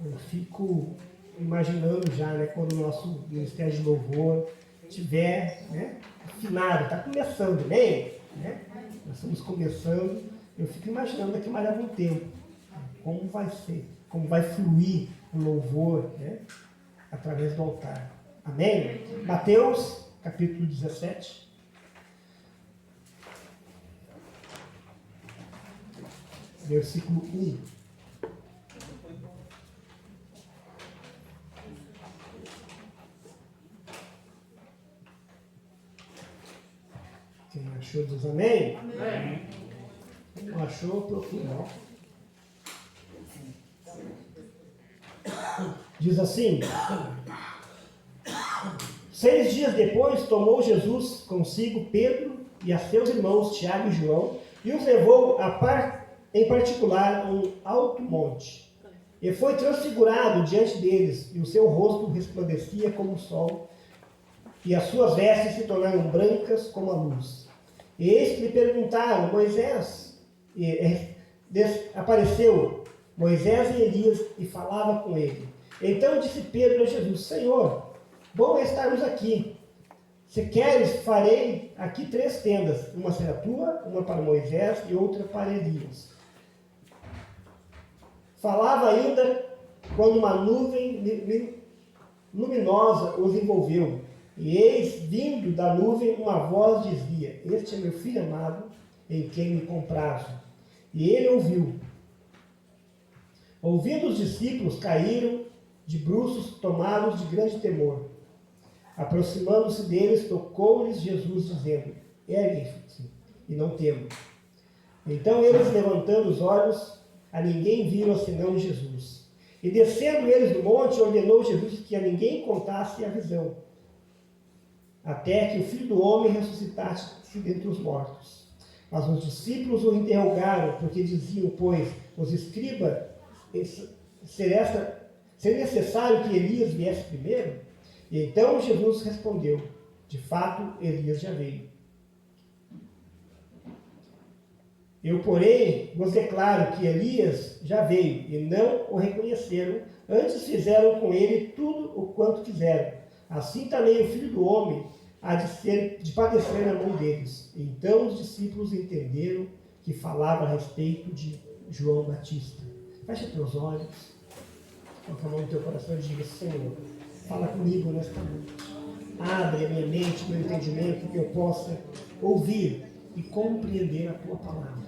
Eu fico imaginando já, né, quando o nosso Ministério de Louvor estiver, né, afinado, está começando, né? Nós estamos começando, eu fico imaginando daqui mais algum tempo, como vai ser, como vai fluir o louvor, né, através do altar. Amém? Mateus, capítulo 17. Versículo 1. Quem achou diz amém? Amém. Quem não achou, procura. Diz assim: 6 dias depois, tomou Jesus consigo Pedro e a seus irmãos Tiago e João e os levou em particular a um alto monte. E foi transfigurado diante deles, e o seu rosto resplandecia como o sol, e as suas vestes se tornaram brancas como a luz. E eis que lhe perguntaram, apareceu Moisés e Elias e falava com ele. Então disse Pedro a Jesus: Senhor, bom é estarmos aqui. Se queres, farei aqui 3 tendas. Uma será tua, uma para Moisés e outra para Elias. Falava ainda quando uma nuvem luminosa os envolveu. E eis, vindo da nuvem, uma voz dizia: Este é meu filho amado, em quem me comprazo. E ele ouviu. Ouvindo os discípulos, caíram de bruços, tomados de grande temor. Aproximando-se deles, tocou-lhes Jesus, dizendo: Erguem-se e não temam. Então eles, levantando os olhos, a ninguém viram senão Jesus. E descendo eles do monte, ordenou Jesus que a ninguém contasse a visão, até que o Filho do Homem ressuscitasse dentre os mortos. Mas os discípulos o interrogaram, porque diziam, pois, os escribas, ser necessário que Elias viesse primeiro? E então Jesus respondeu: de fato, Elias já veio. Eu, porém, vos declaro que Elias já veio, e não o reconheceram, antes fizeram com ele tudo o quanto quiseram. Assim também o Filho do Homem há de padecer na mão deles. Então os discípulos entenderam que falava a respeito de João Batista. Fecha teus olhos, coloca a mão no teu coração e diga: Senhor, fala comigo nesta noite. Abre a minha mente, meu entendimento, que eu possa ouvir e compreender a tua palavra.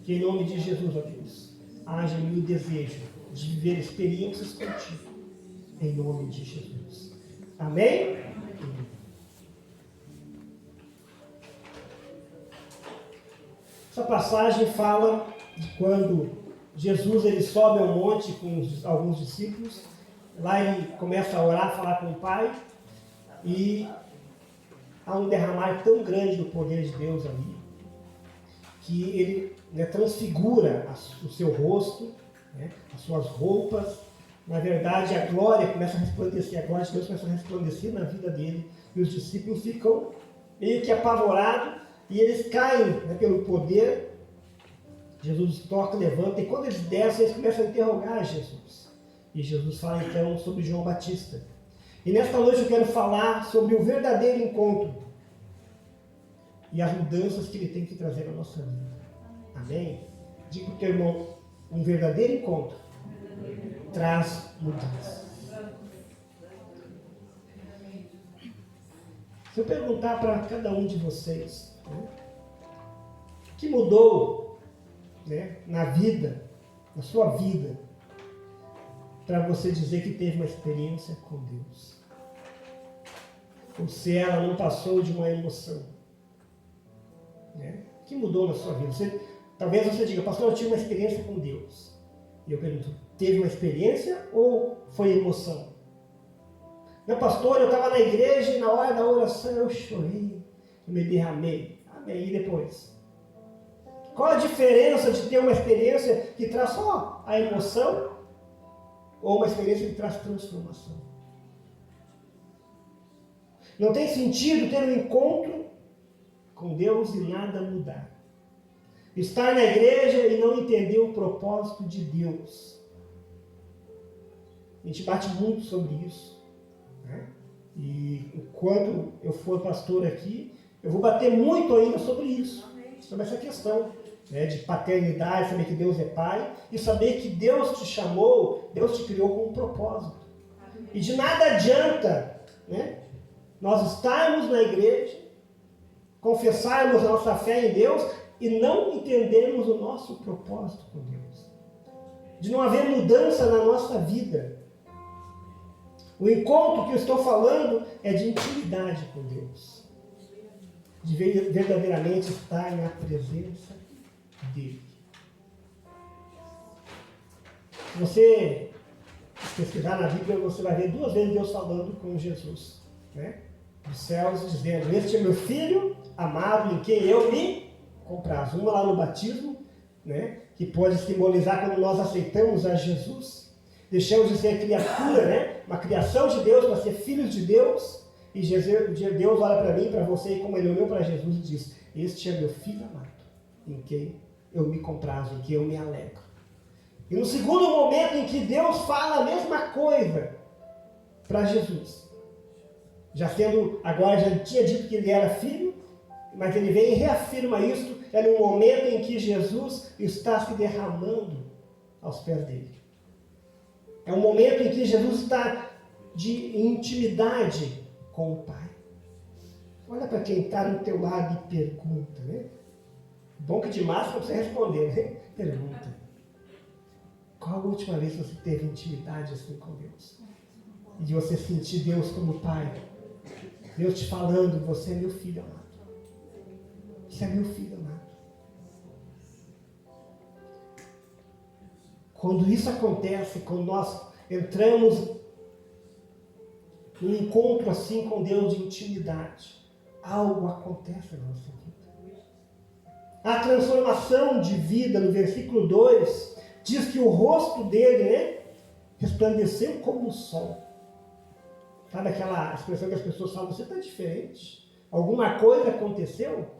Que em nome de Jesus, ó Deus, haja em mim o desejo de viver experiências contigo. Em nome de Jesus. Amém? Essa passagem fala de quando Jesus ele sobe ao monte com alguns discípulos. Lá ele começa a orar, falar com o Pai. E há um derramar tão grande do poder de Deus ali, que ele transfigura o seu rosto, as suas roupas. Na verdade, a glória começa a resplandecer, a glória de Deus começa a resplandecer na vida dele, e os discípulos ficam meio que apavorados, e eles caem pelo poder. Jesus toca, levanta, e quando eles descem, eles começam a interrogar Jesus. E Jesus fala então sobre João Batista. E nesta noite eu quero falar sobre o verdadeiro encontro e as mudanças que ele tem que trazer na nossa vida. Amém? Diga para o teu irmão: um verdadeiro encontro traz mudanças. Se eu perguntar para cada um de vocês, o que mudou na vida, na sua vida, para você dizer que teve uma experiência com Deus? Ou se ela não passou de uma emoção? O que mudou na sua vida? Talvez você diga: pastor, eu tive uma experiência com Deus. E eu pergunto: teve uma experiência ou foi emoção? Meu pastor, eu estava na igreja e na hora da oração eu chorei, eu me derramei. Amém. E depois? Qual a diferença de ter uma experiência que traz só a emoção ou uma experiência que traz transformação? Não tem sentido ter um encontro com Deus e nada mudar. Estar na igreja e não entender o propósito de Deus. A gente bate muito sobre isso, né? E enquanto eu for pastor aqui, eu vou bater muito ainda sobre isso, sobre essa questão, né, de paternidade, saber que Deus é Pai e saber que Deus te chamou, Deus te criou com um propósito. E de nada adianta, né, nós estarmos na igreja, confessarmos a nossa fé em Deus e não entendermos o nosso propósito com Deus. De não haver mudança na nossa vida. O encontro que eu estou falando é de intimidade com Deus. De verdadeiramente estar na presença dele. Se você pesquisar na Bíblia, você vai ver 2 vezes Deus falando com Jesus, né? Dos céus, dizendo: este é meu filho amado em quem eu me comprazo. Uma lá no batismo, né? Que pode simbolizar quando nós aceitamos a Jesus. Deixamos de ser criatura, né? Uma criação de Deus para ser filhos de Deus. E Deus olha para mim, para você, como ele olhou para Jesus e diz: este é meu filho amado, em quem eu me comprazo, em quem eu me alegro. E no segundo momento em que Deus fala a mesma coisa para Jesus, agora já tinha dito que ele era filho, mas ele vem e reafirma isso, é no momento em que Jesus está se derramando aos pés dele. É um momento em que Jesus está de intimidade com o Pai. Olha para quem está do teu lado e pergunta, né? Bom que de máscara você responder, né? Pergunta: qual a última vez que você teve intimidade assim com Deus? E de você sentir Deus como Pai. Deus te falando: você é meu filho amado. Você é meu filho amado. Quando isso acontece, quando nós entramos num encontro assim com Deus de intimidade, algo acontece na nossa vida. A transformação de vida, no versículo 2, diz que o rosto dele, né, resplandeceu como o sol. Sabe aquela expressão que as pessoas falam: você está diferente? Alguma coisa aconteceu?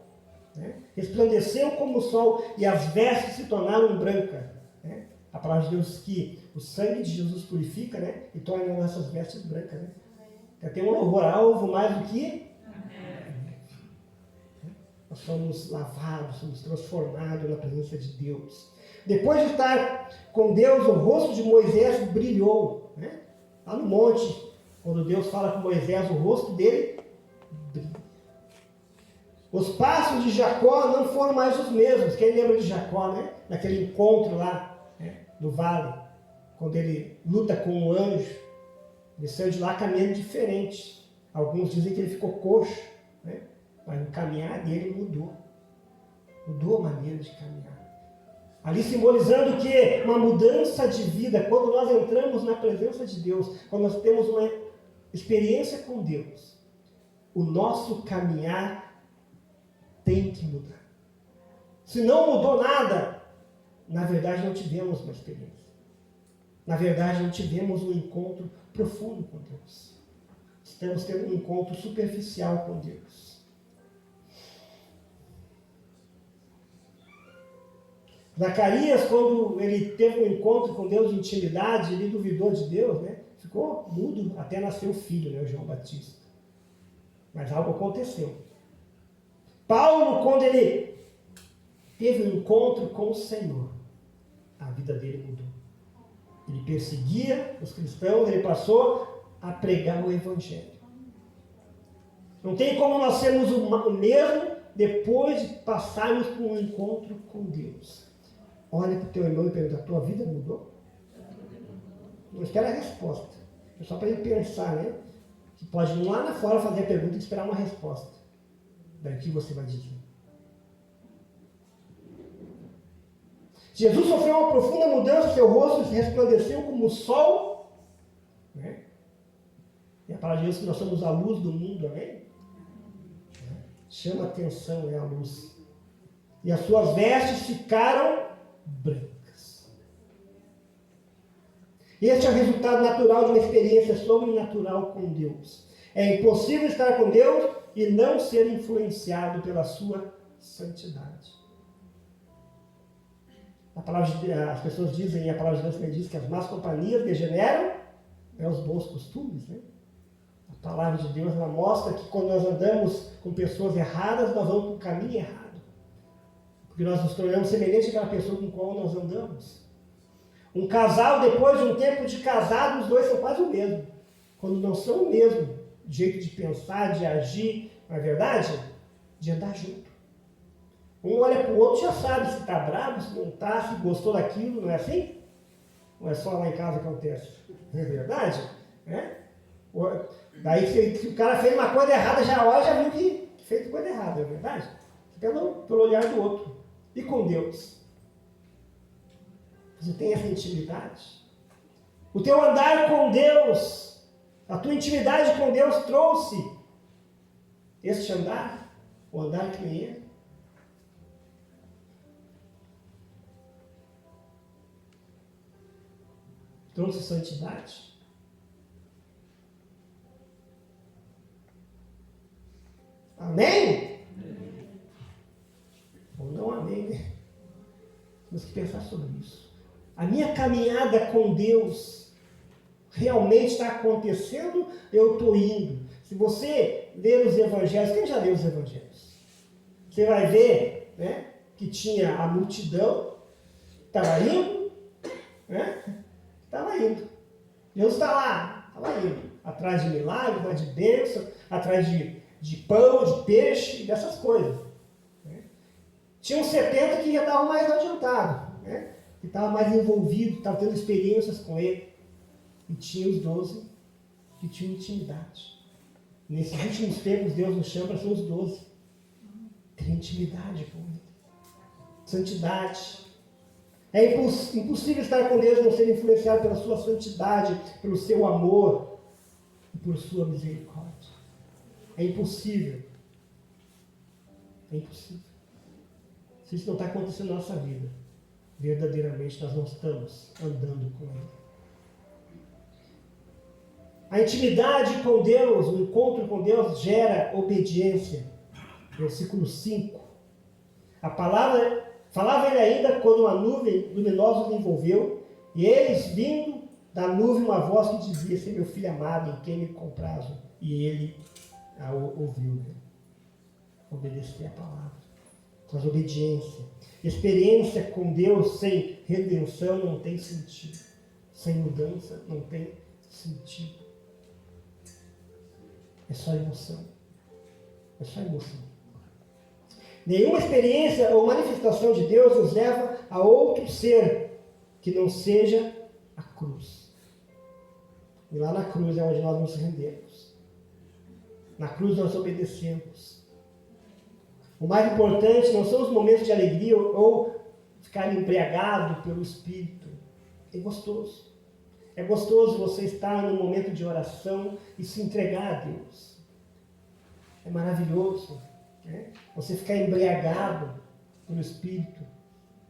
Né? Resplandeceu como o sol e as vestes se tornaram brancas. Né? A palavra de Deus diz que o sangue de Jesus purifica, né, e torna nossas vestes brancas. Né? Tem um louvor alvo mais do que... Nós somos lavados, somos transformados na presença de Deus. Depois de estar com Deus, o rosto de Moisés brilhou. Né? Lá no monte, quando Deus fala com Moisés, o rosto dele brilha. Os passos de Jacó não foram mais os mesmos. Quem lembra de Jacó, né? Naquele encontro lá, né, no vale, quando ele luta com o anjo, ele saiu de lá caminhando diferente. Alguns dizem que ele ficou coxo, né? Mas o caminhar dele mudou. Mudou a maneira de caminhar. Ali simbolizando o quê? Uma mudança de vida. Quando nós entramos na presença de Deus, quando nós temos uma experiência com Deus, o nosso caminhar tem que mudar. Se não mudou nada, na verdade não tivemos uma experiência. Na verdade não tivemos um encontro profundo com Deus. Estamos tendo um encontro superficial com Deus. Zacarias, quando ele teve um encontro com Deus de intimidade, ele duvidou de Deus, né? Ficou mudo até nascer o filho, né, o João Batista. Mas algo aconteceu. Paulo, quando ele teve um encontro com o Senhor, a vida dele mudou. Ele perseguia os cristãos, ele passou a pregar o Evangelho. Não tem como nós sermos o mesmo depois de passarmos por um encontro com Deus. Olha para o teu irmão e pergunta: a tua vida mudou? Não espera a resposta. É só para ele pensar, né? Que pode ir lá fora fazer a pergunta e esperar uma resposta. Daí que você vai dizer. Jesus sofreu uma profunda mudança, seu rosto se resplandeceu como o sol. Né? E a palavra de Deus que nós somos a luz do mundo, amém? Chama a atenção, é a luz. E as suas vestes ficaram brancas. Este é o resultado natural de uma experiência sobrenatural com Deus. É impossível estar com Deus e não ser influenciado pela sua santidade. As pessoas dizem, e a palavra de Deus também diz, que as más companhias degeneram os bons costumes, né? A palavra de Deus ela mostra que quando nós andamos com pessoas erradas, nós vamos para o caminho errado. Porque nós nos tornamos semelhantes àquela pessoa com qual nós andamos. Um casal, depois de um tempo de casado, os dois são quase o mesmo. Quando não são o mesmo jeito de pensar, de agir, não é verdade? De andar junto. Um olha para o outro e já sabe se está bravo, se não está, se gostou daquilo, não é assim? Não é só lá em casa que acontece. Não é verdade? Daí se o cara fez uma coisa errada, já olha, já viu que fez coisa errada, não é verdade? Pelo olhar do outro. E com Deus? Você tem essa intimidade? O teu andar com Deus, a tua intimidade com Deus trouxe este andar, o andar que nem Ele. Trouxe santidade. Amém? Ou não amém, né? Temos que pensar sobre isso. A minha caminhada com Deus realmente está acontecendo? Eu estou indo. Se você ler os evangelhos, quem já leu os evangelhos? Você vai ver, né, que tinha a multidão, estava indo, né? Estava indo. Jesus está lá, estava indo. Atrás de milagres, atrás de bênção, atrás de pão, de peixe, dessas coisas. Né? Tinha uns 70 que já estavam mais adiantados, né? Que estavam mais envolvidos, estavam tendo experiências com ele. E tinha os 12 que tinham intimidade. Nesses últimos tempos, Deus nos chama para ser os 12. Ter intimidade com ele. Santidade. É impossível estar com Deus e não ser influenciado pela sua santidade, pelo seu amor e por sua misericórdia. É impossível. É impossível. Se isso não está acontecendo na nossa vida, verdadeiramente nós não estamos andando com Ele. A intimidade com Deus, o encontro com Deus gera obediência. Versículo 5. A palavra, falava ele ainda quando uma nuvem luminosa os envolveu, e eles, vindo da nuvem, uma voz que dizia: "Esse é meu filho amado, em quem me comprazo." E ele a ouviu, né? Obedecer a palavra. Traz obediência. Experiência com Deus sem redenção não tem sentido. Sem mudança não tem sentido. É só emoção. É só emoção. Nenhuma experiência ou manifestação de Deus nos leva a outro ser que não seja a cruz. E lá na cruz é onde nós nos rendemos. Na cruz nós obedecemos. O mais importante não são os momentos de alegria ou ficar embriagado pelo Espírito. É gostoso. É gostoso você estar num momento de oração e se entregar a Deus. É maravilhoso, né? Você ficar embriagado pelo Espírito.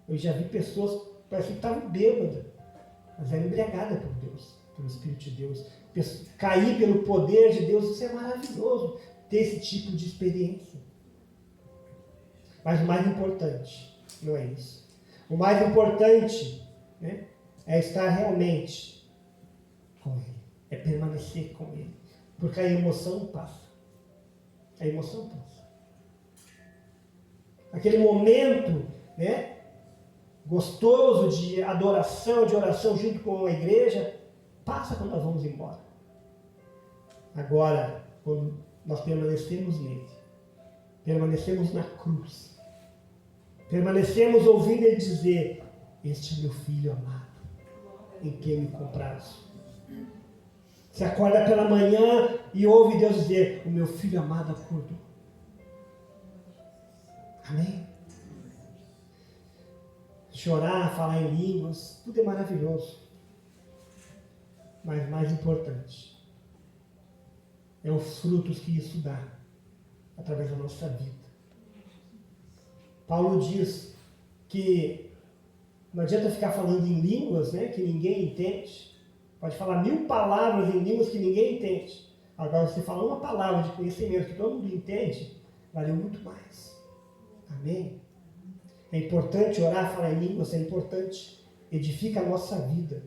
Eu já vi pessoas, parece que estavam bêbadas, mas eram embriagadas por Deus, pelo Espírito de Deus. Cair pelo poder de Deus, isso é maravilhoso, ter esse tipo de experiência. Mas o mais importante não é isso. O mais importante, né, é estar realmente com Ele. É permanecer com Ele. Porque a emoção passa. A emoção passa. Aquele momento, né, gostoso de adoração, de oração junto com a igreja, passa quando nós vamos embora. Agora, quando nós permanecemos nele, permanecemos na cruz, permanecemos ouvindo ele dizer: "Este é meu filho amado, em quem me comprazo." Você acorda pela manhã e ouve Deus dizer: "O meu filho amado acordou." Amém? Chorar, falar em línguas, tudo é maravilhoso. Mas mais importante é os frutos que isso dá através da nossa vida. Paulo diz que não adianta ficar falando em línguas, né, que ninguém entende. Pode falar 1000 palavras em línguas que ninguém entende. Agora, você falar uma palavra de conhecimento que todo mundo entende, valeu muito mais. Amém? É importante orar, falar em línguas, é importante. Edifica a nossa vida.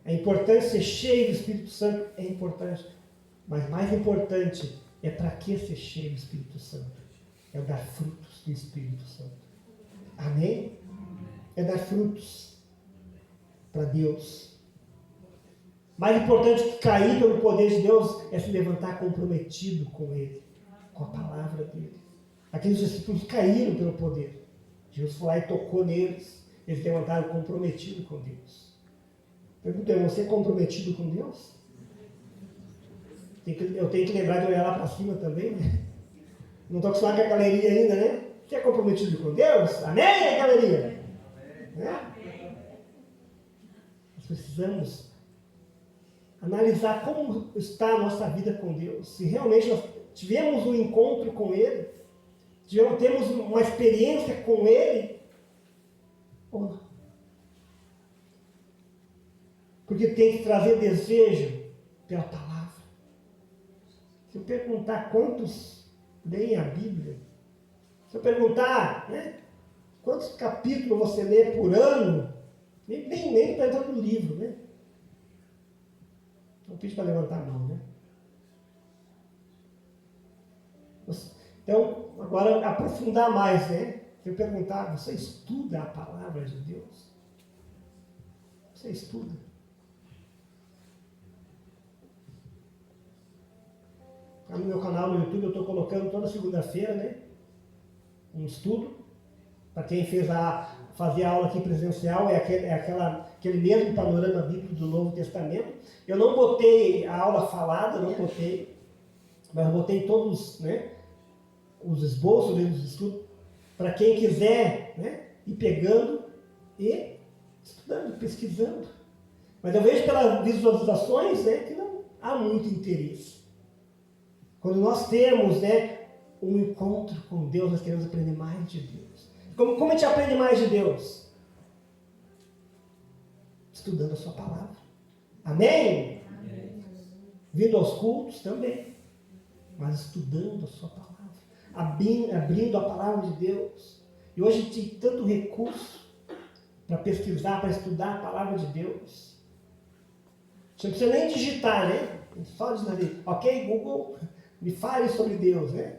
É É importante ser cheio do Espírito Santo, é importante. Mas mais importante é para que ser cheio do Espírito Santo. É dar frutos do Espírito Santo. Amém? É dar frutos para Deus. Mais importante que cair pelo poder de Deus é se levantar comprometido com Ele, com a palavra dEle. Aqueles discípulos caíram pelo poder. Jesus foi lá e tocou neles. Eles levantaram comprometido com Deus. Pergunta, você é comprometido com Deus? Eu tenho que lembrar de olhar lá para cima também, né? Não estou acostumado com a galeria ainda, né? Você é comprometido com Deus? Amém, galeria? Né? Nós precisamos analisar como está a nossa vida com Deus. Se realmente nós tivemos um encontro com Ele, temos uma experiência com Ele, ou não. Porque tem que trazer desejo pela palavra. Se eu perguntar quantos leem a Bíblia, se eu perguntar, né, quantos capítulos você lê por ano, nem para entrar no livro, né? Não pedi para levantar a mão, né? Então, agora aprofundar mais, né? Se eu perguntar, você estuda a palavra de Deus? Você estuda? Lá no meu canal no YouTube eu estou colocando toda segunda-feira, né? Um estudo. Para quem fazia aula aqui presencial, aquele mesmo panorama bíblico do Novo Testamento. Eu não botei a aula falada, mas eu botei todos, né, os esboços dos estudos, para quem quiser, né, ir pegando e estudando, pesquisando. Mas eu vejo pelas visualizações, né, que não há muito interesse. Quando nós temos, né, um encontro com Deus, nós queremos aprender mais de Deus. Como a gente aprende mais de Deus? Estudando a sua palavra. Amém? Amém. Vindo aos cultos também. Mas estudando a sua palavra. Abrindo a palavra de Deus. E hoje tem tanto recurso para pesquisar, para estudar a palavra de Deus. Você não precisa nem digitar, né? Só digitar ali. Ok, Google, me fale sobre Deus, né?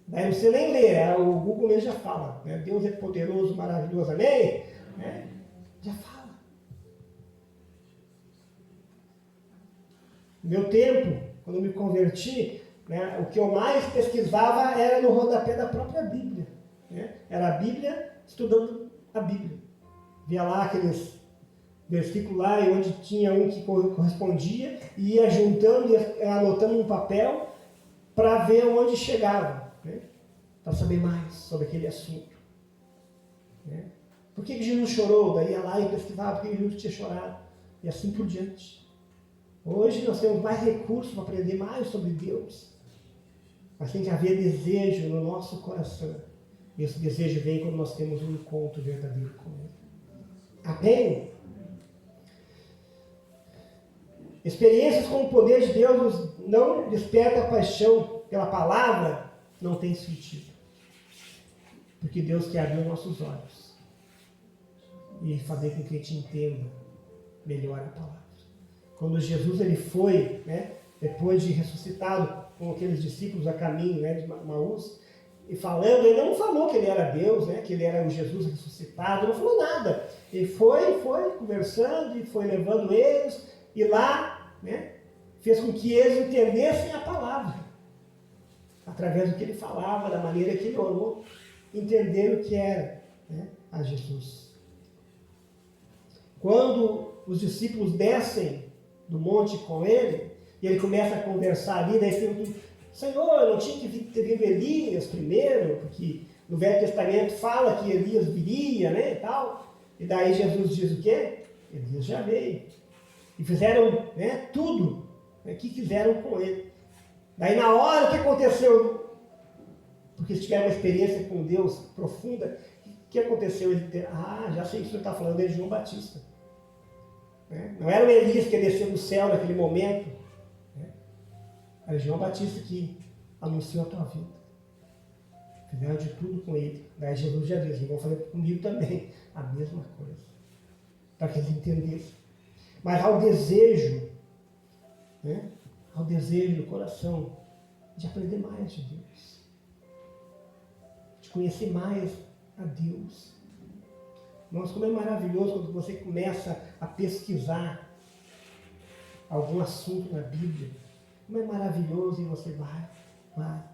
Daí não precisa nem ler, o Google mesmo já fala, né? Deus é poderoso, maravilhoso, amém? Né? Já fala. No meu tempo, quando eu me converti, né, o que eu mais pesquisava era no rodapé da própria Bíblia. Né? Era a Bíblia, estudando a Bíblia. Via lá aqueles versículos lá, onde tinha um que correspondia, e ia juntando, ia anotando no papel, para ver onde chegava. Né? Para saber mais sobre aquele assunto. Né? Por que Jesus chorou? Daí ia lá e pesquisava por que Jesus tinha chorado. E assim por diante. Hoje nós temos mais recursos para aprender mais sobre Deus. Mas tem que haver desejo no nosso coração. E esse desejo vem quando nós temos um encontro verdadeiro com Ele. Amém? Experiências com o poder de Deus não desperta paixão pela palavra, não tem sentido. Porque Deus quer abrir os nossos olhos e fazer com que a gente entenda melhor a palavra. Quando Jesus ele foi, né, depois de ressuscitado com aqueles discípulos a caminho, né, de Maús, e falando, ele não falou que ele era Deus, né, que ele era o Jesus ressuscitado, não falou nada. Ele foi conversando e foi levando eles, e lá, né, fez com que eles entendessem a palavra. Através do que ele falava, da maneira que ele orou, entenderam o que era, né, a Jesus. Quando os discípulos descem do monte com ele, e ele começa a conversar ali, daí perguntam, Senhor, eu não tinha que ter vindo Elias primeiro, porque no Velho Testamento fala que Elias viria, né, e tal. E daí Jesus diz o quê? Elias já veio. E fizeram, né, tudo, né, que quiseram com ele. Daí na hora, o que aconteceu? Porque eles tiveram uma experiência com Deus profunda, o que aconteceu? Já sei o que o senhor está falando, é de João Batista. Né? Não era o Elias que desceu do céu naquele momento. Né? Era João Batista que anunciou a tua vida. Fizeram de tudo com ele. Daí Jesus já disse, vão fazer comigo também a mesma coisa. Para que eles entendessem. mas ao desejo, né? Ao desejo do coração de aprender mais de Deus, de conhecer mais a Deus. Mas como é maravilhoso quando você começa a pesquisar algum assunto na Bíblia. Como é maravilhoso e você vai, né?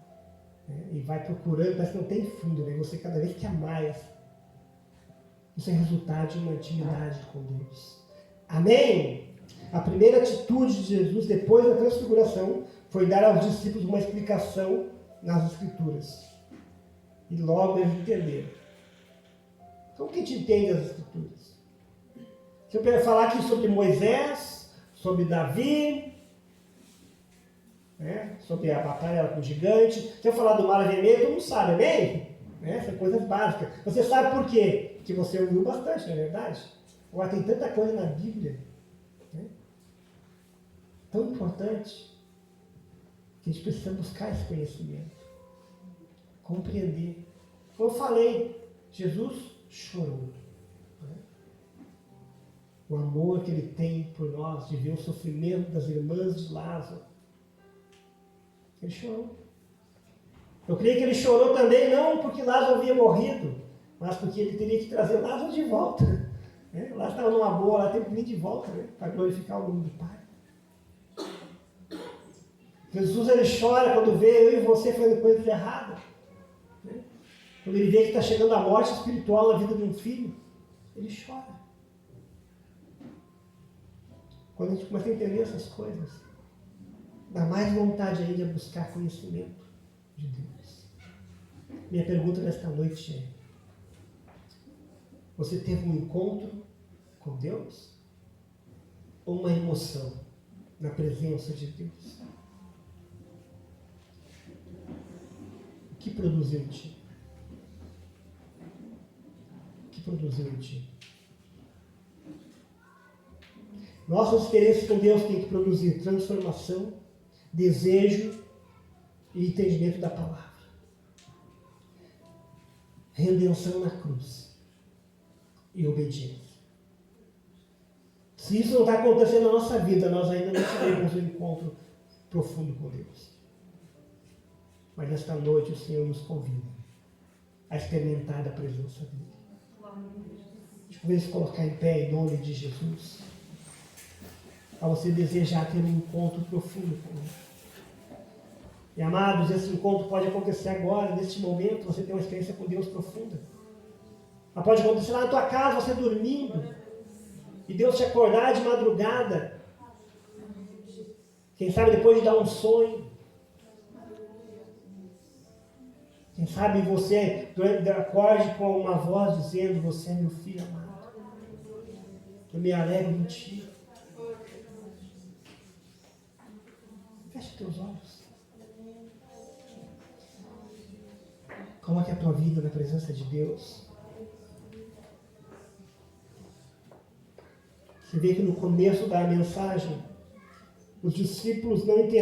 E vai procurando, parece que não tem fundo, né? Você cada vez quer mais. Isso é resultado de uma intimidade com Deus. Amém? A primeira atitude de Jesus depois da transfiguração foi dar aos discípulos uma explicação nas Escrituras. E logo eles entenderam. Como que a gente entende as Escrituras? Se eu quero falar aqui sobre Moisés, sobre Davi, né? Sobre a batalha com o gigante, se eu falar do mar vermelho, todo mundo sabe, amém? Né? São coisas básicas. Você sabe por quê? Que você ouviu bastante, não é verdade? Agora tem tanta coisa na Bíblia, né? Tão importante, que a gente precisa buscar esse conhecimento, compreender. Como eu falei, Jesus chorou. Né? O amor que ele tem por nós, de ver o sofrimento das irmãs de Lázaro. Ele chorou. Eu creio que ele chorou também, não porque Lázaro havia morrido, mas porque ele teria que trazer Lázaro de volta. Né? Lázaro estava numa boa, lá tem que vir de volta, né? Para glorificar o nome do Pai. Jesus ele chora quando vê eu e você fazendo coisas erradas. Né? Quando ele vê que está chegando a morte espiritual na vida de um filho, ele chora. Quando a gente começa a entender essas coisas, dá mais vontade ainda de buscar conhecimento de Deus. Minha pergunta nesta noite é: você teve um encontro com Deus? Ou uma emoção na presença de Deus? O que produziu em ti? O que produziu em ti? Nossas experiências com Deus têm que produzir transformação, desejo e entendimento da palavra. Redenção na cruz e obediência. Se isso não está acontecendo na nossa vida, nós ainda não teremos um encontro profundo com Deus. Mas nesta noite o Senhor nos convida a experimentar a presença dEle. Vamos se colocar em pé em nome de Jesus. A você desejar ter um encontro profundo com Ele. E amados, esse encontro pode acontecer agora, neste momento, você tem uma experiência com Deus profunda. Mas pode acontecer lá na tua casa, você dormindo, e Deus te acordar de madrugada. Quem sabe depois de dar um sonho. Quem sabe você acorde com uma voz dizendo: você é meu filho amado. Eu me alegro em ti. Feche teus olhos. Coloque a tua vida na presença de Deus. Você vê que no começo da mensagem, os discípulos não entenderam